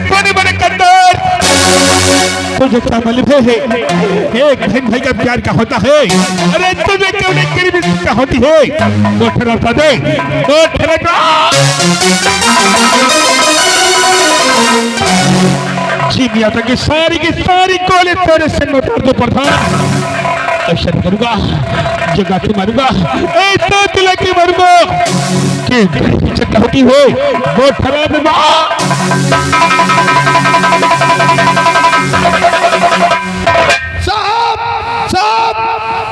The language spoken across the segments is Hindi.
सोने बने कंदर तुझे क्या मालूम है एक बहन भाई का प्यार क्या होता है? अरे तुझे क्यों नहीं गरीबी क्या होती है? तो ठहरा दे तो ठहरा जी मियाँ की सारी कोले तेरे से में उतार दो प्रधान। ऐसा करूंगा जगह के मारूंगा ऐसा दिला के मारूंगा कि पीछे क्या होती है वो ठहरा दे।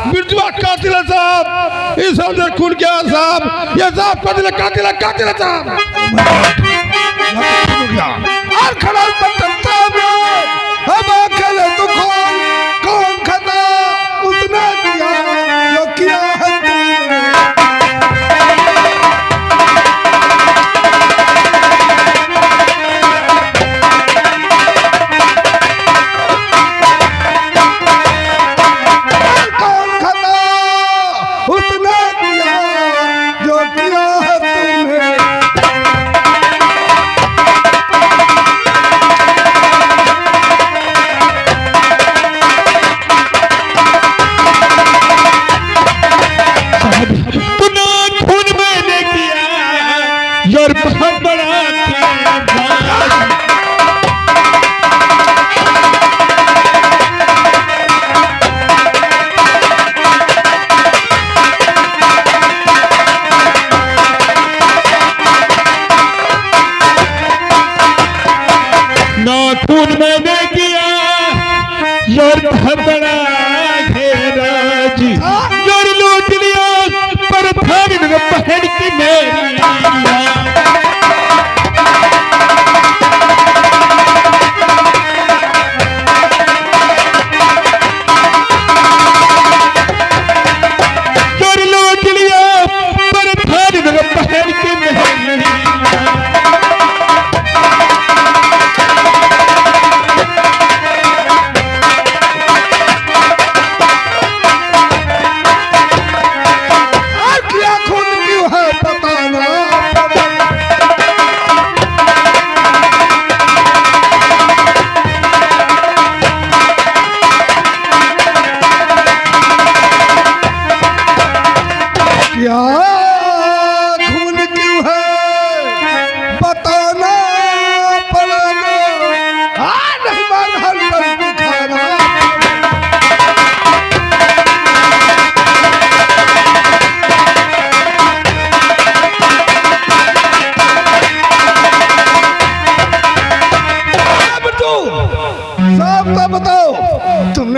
बिरजुआ कातिल है साहब, इस अंदर खून क्या है साहब? ये साहब कातिल है साहब। और खड़ा पटकता है हम अकेले तो कौन खाता उतना किया जो किया है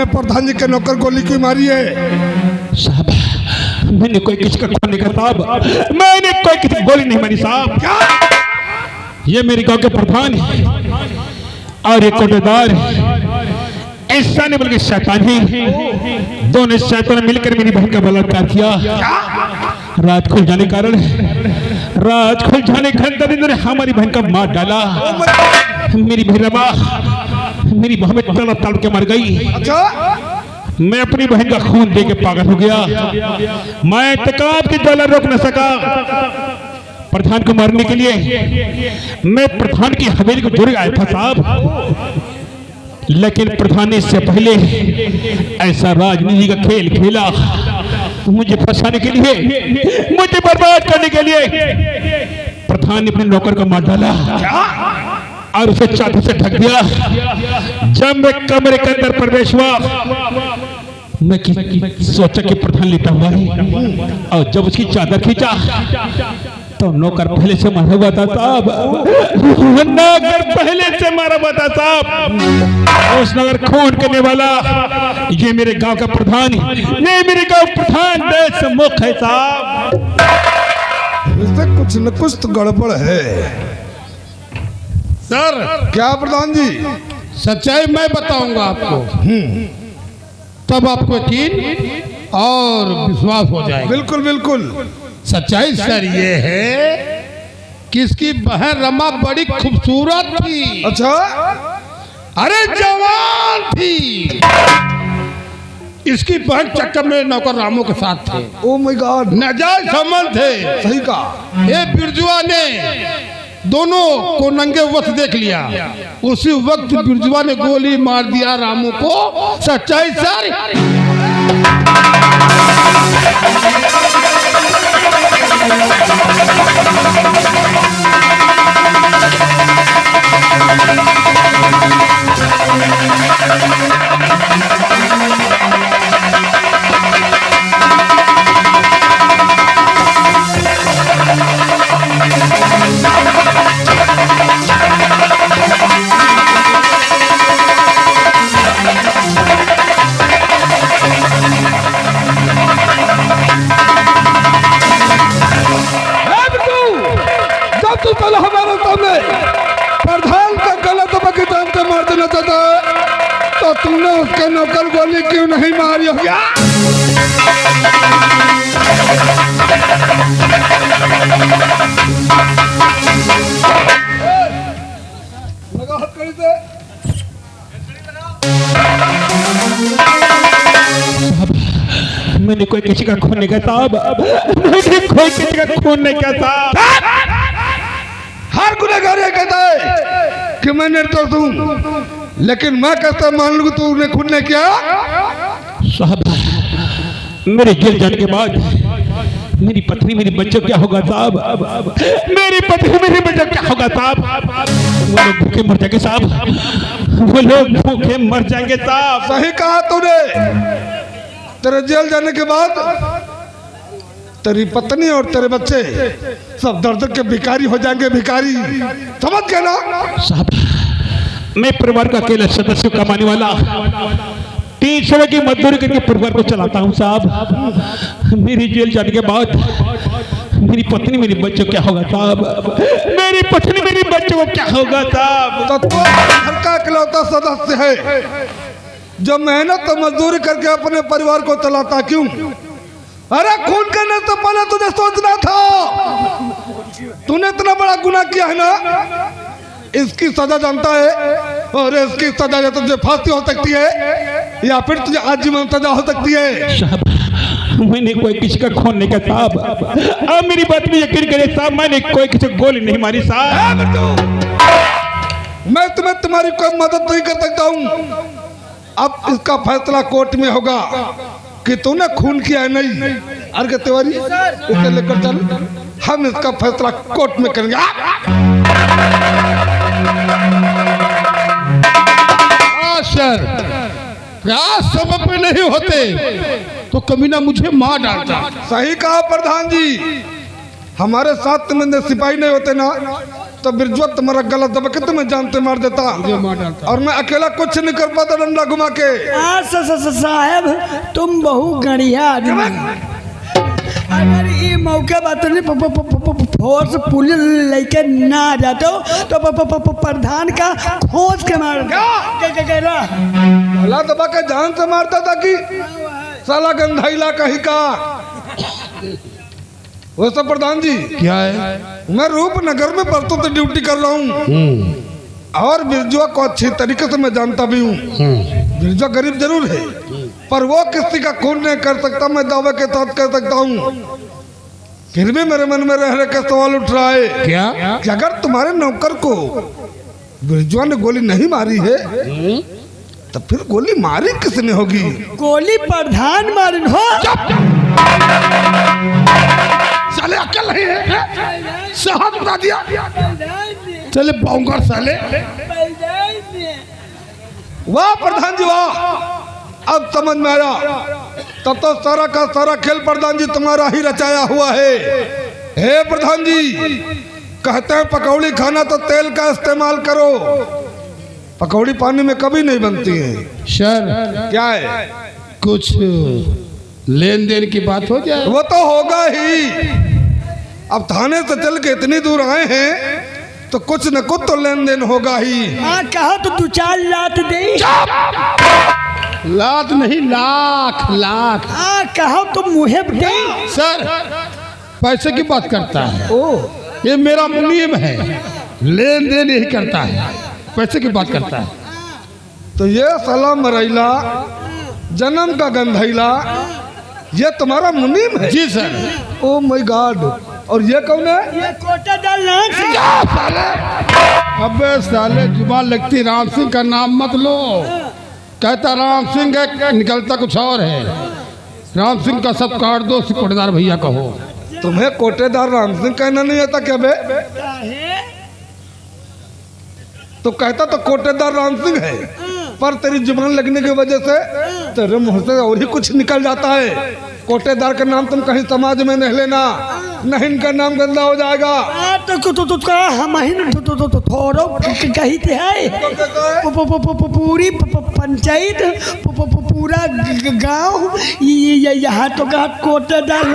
प्रधान जी के नौकर गोली क्यों मारी है? साहब मैंने कोई किसी का खून नहीं किया साहब, मैंने कोई किसी गोली नहीं मारी साहब। क्या? ये मेरे गांव के प्रधान और ये कोटेदार ऐसा नहीं बल्कि शैतान ही, दोनों शैतान मिलकर मेरी बहन का बलात्कार किया। रात खुल जाने कारण इन्होंने हमारी बहन का मार डाला। मेरी बहन में तड़प तड़प के मर गई। अच्छा? मैं अपनी बहन का खून दे के पागल हो गया। मैं इंतकाम की ज्वाला रोक न सका। प्रधान को मारने के लिए मैं प्रधान की हवेली को जुड़ आया था साहब, लेकिन प्रधान ने इससे पहले ऐसा राजनीति का खेल खेला मुझे फंसाने के लिए, मुझे बर्बाद करने के लिए। प्रधान ने अपने नौकर को मार डाला और उसे चादर से ढक दिया। जब मैं कमरे के अंदर प्रवेश हुआ मैं सोचा कि प्रधान लेटा हुआ है, और जब उसकी चादर खींचा तो नौकर पहले से मारा हुआ था साहब, नौकर पहले से मारा हुआ था साहब। उस नगर खून करने वाला ये मेरे गांव का प्रधान, ये मेरे गांव प्रधान देशमुख है साहब। इससे कुछ न कुछ तो गड़बड़ है सर। क्या प्रधान जी? सच्चाई मैं बताऊंगा आपको, तब आपको यकीन और विश्वास हो जाएगा। बिल्कुल बिल्कुल। सच्चाई सर ये है कि इसकी बहन रमा बड़ी खूबसूरत थी। अच्छा? अरे जवान थी। इसकी बहन चक्कर में नौकर रामू के साथ थे। Oh my God. नाजायज संबंध थे। सही कहा। ये बिरजुआ ने दोनों को नंगे वक्त देख लिया। उसी वक्त बिरजुआ ने गोली मार दिया रामू को। सच्चाई सर। तू पहले हमारे सामने प्रधान का गलत बकितान से मार देना चाहता है तो तुमने उसके नौकर गोली क्यों नहीं मारी होगी? लगा हाथ करी से। मैंने कोई किसी का खून नहीं किया साहब। मैंने कोई किसी का खून नहीं किया साहब। हर गुनहगार ये कहता है कि मैं निर्दोष हूं, लेकिन मैं कैसे मान लूं तूने खून नहीं किया? साहब मेरे जेल जाने के बाद मेरी पत्नी मेरी बच्चों क्या होगा साहब? मेरी पत्नी मेरे बच्चों क्या होगा साहब? वो लोग भूखे मर जाएंगे साहब। वो लोग भूखे मर जाएंगे साहब। सही कहा तूने। तेरे जेल जाने के बाद तेरी पत्नी और तेरे बच्चे सब दर्द के भिखारी हो जाएंगे। भिखारी समझ गए ना? साहब मैं परिवार का अकेला सदस्य कमाने वाला 3 समय की मजदूरी करके परिवार को चलाता हूँ साहब। मेरी जेल जाने के बाद मेरी पत्नी मेरी बच्चों क्या होगा साहब? मेरी पत्नी मेरी बच्चों को क्या होगा साहब? तो तू घर का इकलौता सदस्य है जो मेहनत और मजदूरी करके अपने परिवार को चलाता। क्यों? अरे खून करने से पहले तुझे सोचना था। तूने इतना बड़ा गुनाह किया है ना, इसकी सजा जानता है और इसकी सजा या तुझे फांसी हो सकती है या फिर तुझे आजीवन सजा हो सकती है। साहब मैंने कोई किसी का खून नहीं किया साहब। अब मेरी बात में यकीन करें साहब, मैंने कोई किसी को गोली नहीं मारी साहब। मैं तुम्हें तुम्हारी कोई मदद नहीं कर सकता हूँ। अब इसका फैसला कोर्ट में होगा कि तूने खून किया है नहीं। अर्घ तिवारी इसे लेकर चल, हम इसका फैसला कोर्ट में करेंगे। सर प्रयास सब पे नहीं होते तो कमीना मुझे मार डालता। सही कहा प्रधान जी। हमारे साथ में सिपाही नहीं होते ना तो बिरजुआ तुम्हारा गला दबा के तुम्हें जानते मार देता और मैं अकेला कुछ नहीं कर पाता डंडा घुमा के। साहब तुम बहु गढ़िया आदमी। अगर ये मौके बात फोर्स पुलिस लेके ना आ जाते हो तो प्रधान का खोज के मार गला दबा के जान से मारता था कि साला गंधाइला कहीं का। वैसे प्रधान जी क्या है? मैं रूपनगर में परसों से ड्यूटी कर रहा हूँ और बिरजुआ को अच्छी तरीके से मैं जानता भी हूँ। बिरजुआ गरीब जरूर है पर वो किसी का खून नहीं कर सकता, मैं दावे के साथ कह सकता हूँ। फिर भी मेरे मन में रह के सवाल उठ रहा है क्या कि अगर तुम्हारे नौकर को बिरजुआ ने गोली नहीं मारी है तो फिर गोली मारी किसने होगी? गोली प्रधान मारी हो। साले अकल नहीं है, शहद बता दिया। चले बाउंगर साले। वाह प्रधान जी वाह, अब समझ में आया। तब तो सारा का सारा खेल प्रधान जी तुम्हारा ही रचाया हुआ है। हे प्रधान जी कहते हैं पकौड़ी खाना तो तेल का इस्तेमाल करो, पकौड़ी पानी में कभी नहीं बनती है। सर क्या है? कुछ लेन देन की बात हो जाए? वो तो होगा ही। अब थाने से चल के इतनी दूर आए हैं तो कुछ न कुछ तो लेन देन होगा ही। हाँ कहा तो 2-4 लात दे। लात नहीं लाख लाख। हाँ कहा तो मुहे दे। सर पैसे की बात करता है। ओ ये मेरा मुनीम है, लेन देन यही करता है, पैसे की बात करता है। तो ये साला मरैला जन्म का गंधैला ये तुम्हारा मुनीम है? जी सर। ओ माय गॉड, और ये कौन है? ये कोटेदार राम सिंह। साले, अबे साले जुबान लगती, राम सिंह का नाम मत लो। कहता राम सिंह है, निकलता कुछ और है। राम सिंह का सब काट दो, कोटेदार भैया कहो। तुम्हें कोटेदार राम सिंह कहना नहीं आता क्या बे? तो कहता तो कोटेदार राम सिंह है, पर तेरी जुबान लगने की वजह से तेरे मुंह से और ही कुछ निकल जाता है। कोटेदार का नाम तुम कहीं समाज में नहीं लेना, नहीं इनका नाम गंदा हो जाएगा। तो हम ही थोड़ो कही थे है पूरी पंचायत पूरा गांव यहाँ तो कहा कोटेदार।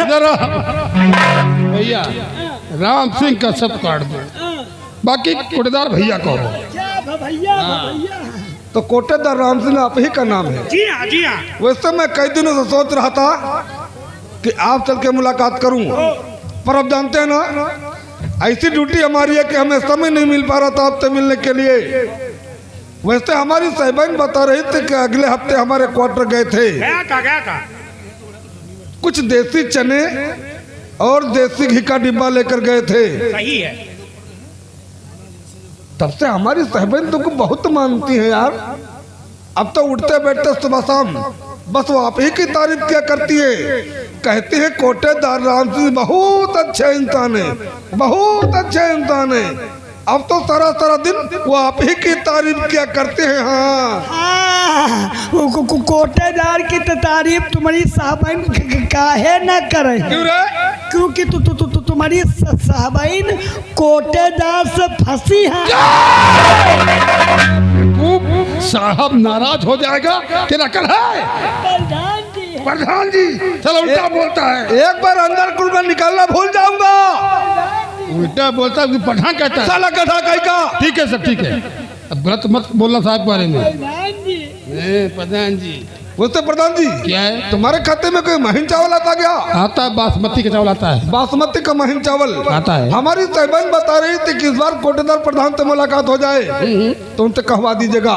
भैया राम सिंह का सब काट दो, बाकी कोटेदार भैया कहो। भैया तो कोटेदार राम सिंह आप ही का नाम है? जी हाँ जी हाँ। वैसे मैं कई दिनों से सोच रहा था कि आप चल के मुलाकात करूं, पर अब जानते हैं ना ऐसी ड्यूटी हमारी है कि हमें समय नहीं मिल पा रहा था आपसे मिलने के लिए। वैसे हमारी साहिबाइन बता रही थी कि अगले हफ्ते हमारे क्वार्टर गए थे। क्या कुछ देसी चने और देसी घी का डिब्बा लेकर गए थे। सही है। तब से हमारी साहिबाइन तुमको बहुत मानती है यार। अब तो उठते बैठते सुबह शाम बस वो आप ही की तारीफ किया करती है। कहती है कोटेदार राम सिंह बहुत अच्छे इंसान है, बहुत अच्छे इंसान है। अब तो सारा दिन वो आप ही की तारीफ किया करते हैं। हाँ कोटेदार की तारीफ तुम्हारी साहबाइन काहे न करे? क्यों रे? क्योंकि तुम्हारी साहबाइन कोटेदार से फंसी है। साहब नाराज हो जाएगा, तेरा कल है प्रधान जी। चलो उल्टा बोलता है। एक बार अंदर कुल में निकालना भूल जाऊंगा। उल्टा बोलता है, प्रधान कहता है। साला गधा कहीं का। ठीक है सर, ठीक है, अब गलत मत बोलना साहब के बारे में। प्रधान जी। बोलते प्रधान जी क्या है? तुम्हारे खाते में कोई महीन चावल आता क्या? आता है, बासमती का चावल आता है। बासमती का महीन चावल आता है। हमारी साहिबाइन बता रही थी कि इस बार कोटेदार प्रधान से मुलाकात हो जाए तो उनसे कहवा दीजिएगा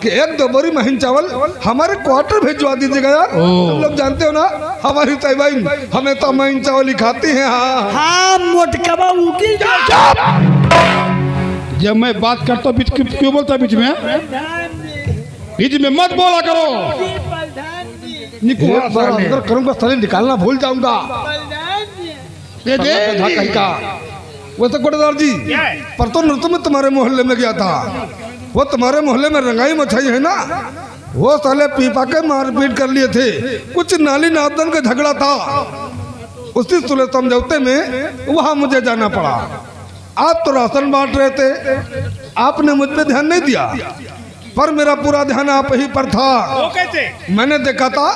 कि 1-2 बोरी महीन चावल हमारे क्वार्टर भेजवा दीजिएगा यार। तुम लोग जानते हो ना हमारी साहिबाइन हमें तो महीन चावल ही खाती है। हाँ मोटकबा उनकी। जब मैं बात करता हूँ क्यों बोलता बीच में? बीच में मत बोला करो। एक बार अंदर करूंगा साले निकालना भूल जाऊंगा। वो तो कोटेदार जी पर तो नृत्य में तुम्हारे मोहल्ले में गया था। वो तुम्हारे मोहल्ले में रंगाई मछाई है ना, वो साले पीपा के मारपीट कर लिए थे। कुछ नाली नादन का झगड़ा था, उसी सुलह समझौते में वहां मुझे जाना पड़ा। आप तो राशन बांट रहे थे, आपने मुझ पे ध्यान नहीं दिया, पर मेरा पूरा ध्यान आप ही पर था। वो कैसे? मैंने देखा था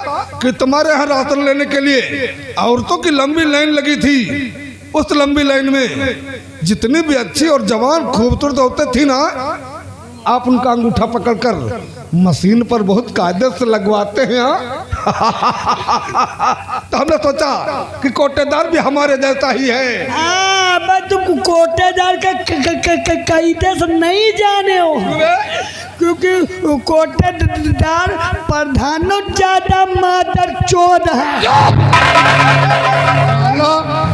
कि तुम्हारे यहाँ राशन लेने के लिए औरतों की लंबी लाइन लगी थी। उस लंबी लाइन में जितनी भी अच्छी और जवान खूबसूरत औरतें थी ना, आप उनका अंगूठा पकड़कर मशीन पर बहुत कायदे से लगवाते हैं। तो हमने सोचा कि कोटेदार भी हमारे जैसा ही है। तुम कोटेदार का कायदे से नहीं जाने हो, क्योंकि कोटेदार प्रधानों ज्यादा मादर चोद है।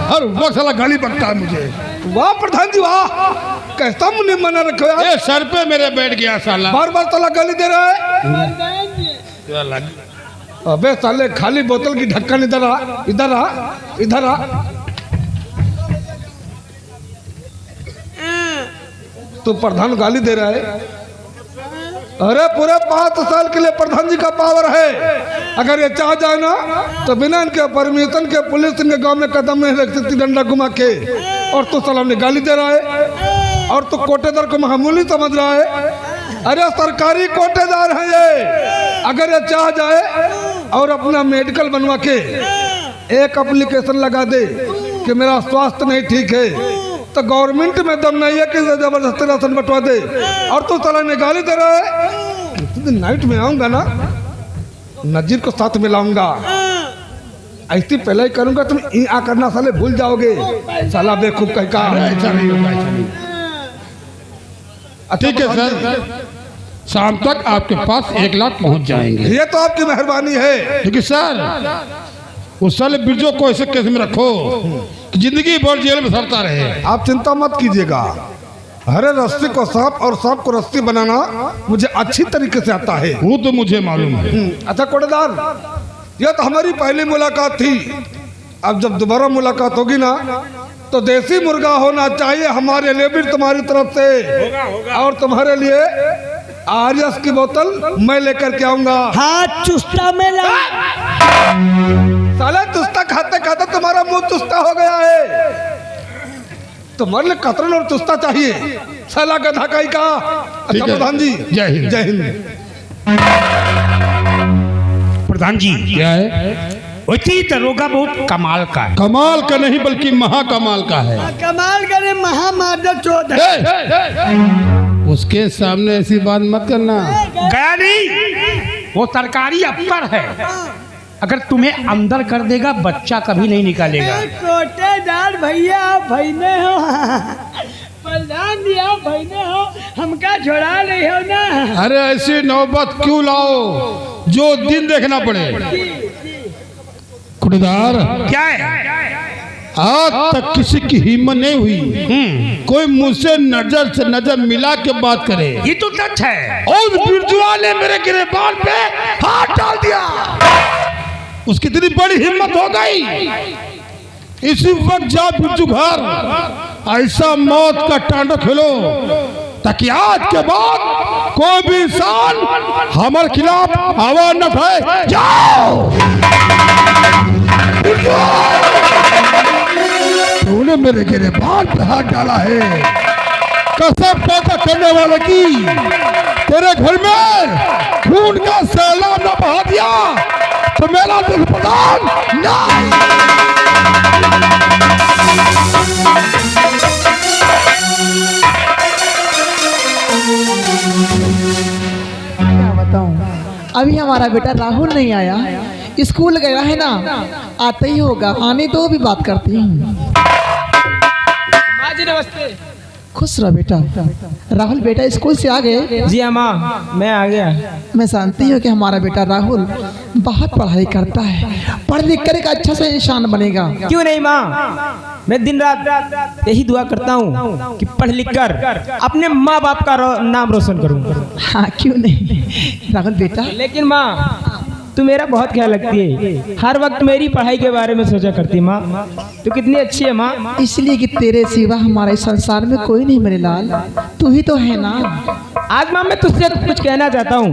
हर वक्त साला गाली बकता है मुझे। वाह प्रधान जी वाह, कैसा मुझे मना रखो यार। ये सर पे मेरे बैठ गया साला। बार बार साला गाली दे रहा है। अबे साले खाली बोतल की ढक्कन इधर आ, इधर आ, इधर आ। तो प्रधान गाली दे रहा है। अरे पूरे 5 साल के लिए प्रधान जी का पावर है। अगर ये चाह जाए ना तो बिना इनके परमिशन के पुलिस इनके गांव में कदम नहीं रख सकती डंडा घुमा के। और तो सलाम ने गाली दे रहा है और तो कोटेदार को मामूली समझ रहा है। अरे सरकारी कोटेदार है ये। अगर ये चाह जाए और अपना मेडिकल बनवा के एक एप्लीकेशन लगा दे कि मेरा स्वास्थ्य नहीं ठीक है, तो गवर्नमेंट में दम नहीं है कि जबरदस्ती राशन बंटवा दे। और तो साला ने गाली दे रहा है। नाइट में आऊंगा ना, नजीर को साथ मिलाऊंगा, ऐसी पहले ही करूंगा, तुम आ करना साले भूल जाओगे। साला बेवकूफ कह का। ऐसा नहीं होगा, ऐसा नहीं। ठीक है सर, शाम तक आपके पास 1 लाख पहुंच जाएंगे। ये तो आपकी मेहरबानी है। क्योंकि सर उस साले बिरजू को ऐसे केस में रखो कि जिंदगी भर जेल में सड़ता रहे। आप चिंता मत कीजिएगा, हरे रस्सी को सांप और सांप को रस्सी बनाना मुझे अच्छी तरीके से आता है। वो तो मुझे मालूम है। अच्छा कोटेदार, यह तो हमारी पहली मुलाकात थी। अब जब दोबारा मुलाकात होगी ना तो देसी मुर्गा होना चाहिए हमारे लिए भी तुम्हारी तरफ से। और तुम्हारे लिए आरएस की बोतल मैं लेकर के आऊंगा। हाँ चुस्ता में ला। साला चुस्ता खाते खाते तुम्हारा मुंह चुस्ता हो गया है। तुम्हारे लिए कतरन और चुस्ता चाहिए, साला का धाकाई का। अच्छा प्रधान जी, जय हिंद। जय हिंद। प्रधान जी, क्या है? उसी दरोगा बहुत कमाल का है। कमाल का नहीं बल्कि महा कमाल का है। कमाल करे महामादक चौथ है। उसके सामने ऐसी बात मत करना। गया नहीं, वो सरकारी अफसर है। अगर तुम्हें अंदर कर देगा बच्चा कभी नहीं निकालेगा। कोटेदार भैया आप भैने हो, प्रधान जी आप भैने हो, हमका छोड़ा नहीं हो ना। अरे ऐसी नौबत क्यों लाओ जो दिन देखना पड़े। कुड़ीदार, क्या है? आज तक किसी की हिम्मत नहीं हुई कोई मुझसे नजर से नजर मिला के बात करे। ये तो सच है। और बिरजुआ ने मेरे गिरबान पे हाथ डाल दिया। उसकी इतनी बड़ी हिम्मत हो गई। इसी वक्त जा बिरजू घर, ऐसा मौत का टांडव खेलो ताकि आज के बाद कोई भी इंसान हमारे खिलाफ आवाज न उठाए। जाओ। तूने मेरे गिरबान पे हाथ डाला है, कसम पैदा करने वाले की। तेरे घर में खून का सैलाब न बहा दिया तो मेरा दिल प्रदान नहीं। क्या बताऊं, अभी हमारा बेटा राहुल नहीं आया, स्कूल गया है ना, आता ही होगा। आने तो भी बात करती हूँ। माँ जी नमस्ते। खुश रहो बेटा। राहुल बेटा स्कूल से आ गए? जी माँ मैं आ गया। मैं जानती हूँ कि हमारा बेटा राहुल बहुत पढ़ाई करता है, पढ़ लिख कर एक अच्छा सा इंसान बनेगा। क्यों नहीं माँ, मैं दिन रात यही दुआ करता हूँ कि पढ़ लिख कर अपने माँ बाप का नाम रोशन करूँ। हाँ क्यों नहीं राहुल बेटा। लेकिन माँ तू मेरा बहुत ख्याल रखती है, हर वक्त मेरी पढ़ाई के बारे में सोचा करती है। माँ तू कितनी अच्छी है माँ। इसलिए कि तेरे सिवा हमारे संसार में कोई नहीं मेरे लाल, तू ही तो है ना। आज माँ मैं तुझसे कुछ कहना चाहता हूँ।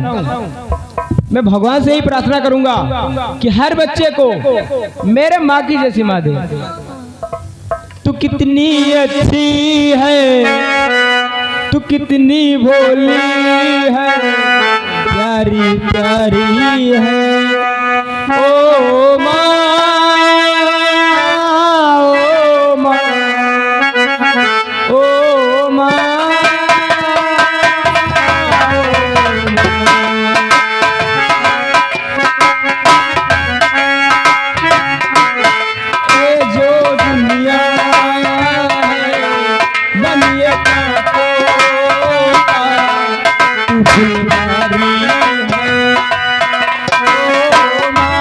मैं भगवान से ही प्रार्थना करूंगा कि हर बच्चे को मेरे माँ की जैसी माँ दे। तू कितनी अच्छी है, तू कितनी भोली है, प्यारी प्यारी है ओ माँ, ओ माँ, ओ माँ। ये जो दुनिया है बनिए का तोता, तू प्यारी है ओ माँ।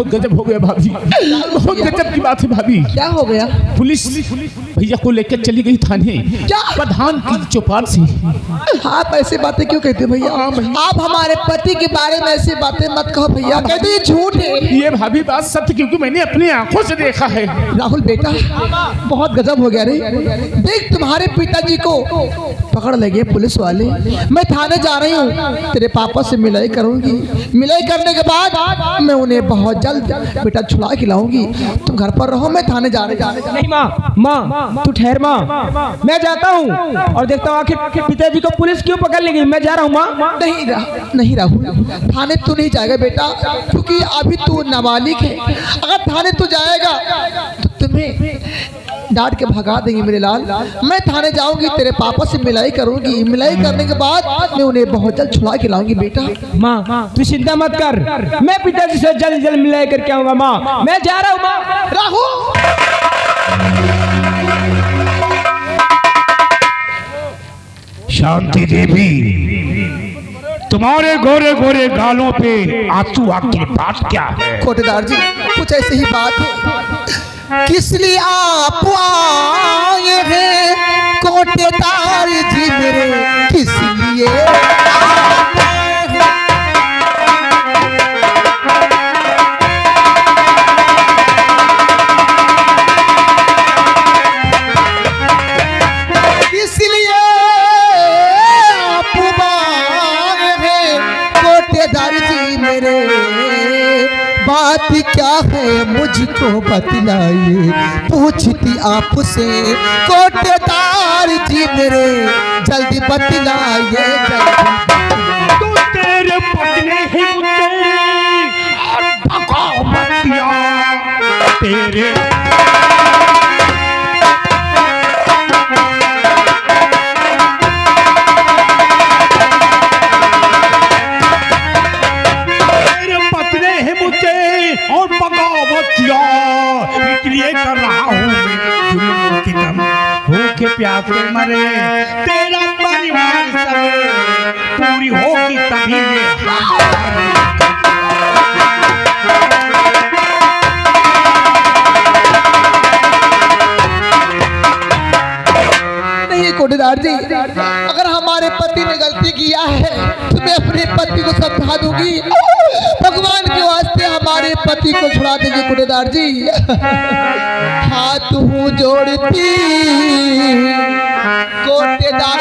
बहुत गजब हो गया भाभी, बहुत गजब की बात है भाभी। क्या हो गया? पुलिस भैया को लेकर चली गई थाने क्या? प्रधान की चौपाल से। आप ऐसी बातें क्यों कहते हैं भैया? आप हमारे पति के बारे में ऐसी बातें मत कहो भैया, कहते ये झूठ है। ये भाभी बात सत्य, क्योंकि मैंने अपनी आंखों से देखा है। राहुल बेटा बहुत गजब हो गया रे। देख तुम्हारे पिताजी को पकड़ लगे पुलिस वाले, मैं थाने जा रही हूँ, तेरे पापा से मिलाई करूंगी, मिलाई करने के बाद मैं उन्हें बहुत जल्द बेटा छुड़ा के लाऊंगी। तुम घर पर रहो, मैं थाने जा रही। नहीं माँ, माँ तू ठहर माँ, मैं जाता हूँ और देखता हूँ आखिर पिताजी को पुलिस क्यों पकड़ ले गई। मैं जा रहा हूँ माँ। नहीं राहुल, थाने तू नहीं जाएगा बेटा, क्योंकि अभी तू नाबालिग है। अगर थाने तू जाएगा तो तुम्हें डांट के भगा देंगे मेरे लाल। मैं थाने जाऊंगी, तेरे पापा से मिलाई करूंगी, मिलाई करने के बाद मैं उन्हें बहुत जल्द छुड़ा के लाऊंगी बेटा। माँ तू चिंता मत कर, मैं पिताजी से जल्द जल्द मिलाई करके आऊंगा माँ। मैं जा रहा हूँ माँ। राहुल शांति देवी, तुम्हारे गोरे गोरे गालों पे आंसू आखिर बात क्या है? कोटेदार जी कुछ ऐसी ही बात है। किस लिए आप आए हैं कोटेदार जी मेरे, किस लिए बात क्या है मुझको बतलाइए, पूछती आपसे कोटेदार जी मेरे, जल्दी बतलाइए तो तेरे पत्नी ही तेरे और बगावत किया, इसलिए कर रहा हूँ मैं जुल्म की दम, भूखे प्यासे मरे तेरा परिवार सब पूरी होगी तभी नहीं कोटेदार जी, अगर हमारे पति ने गलती किया है तो मैं अपने पति को समझा दूंगी। भगवान के वास्ते हमारे पति को छुड़ा दीजिए कोटेदार जी। हाथ हूँ जोड़ती कोटेदार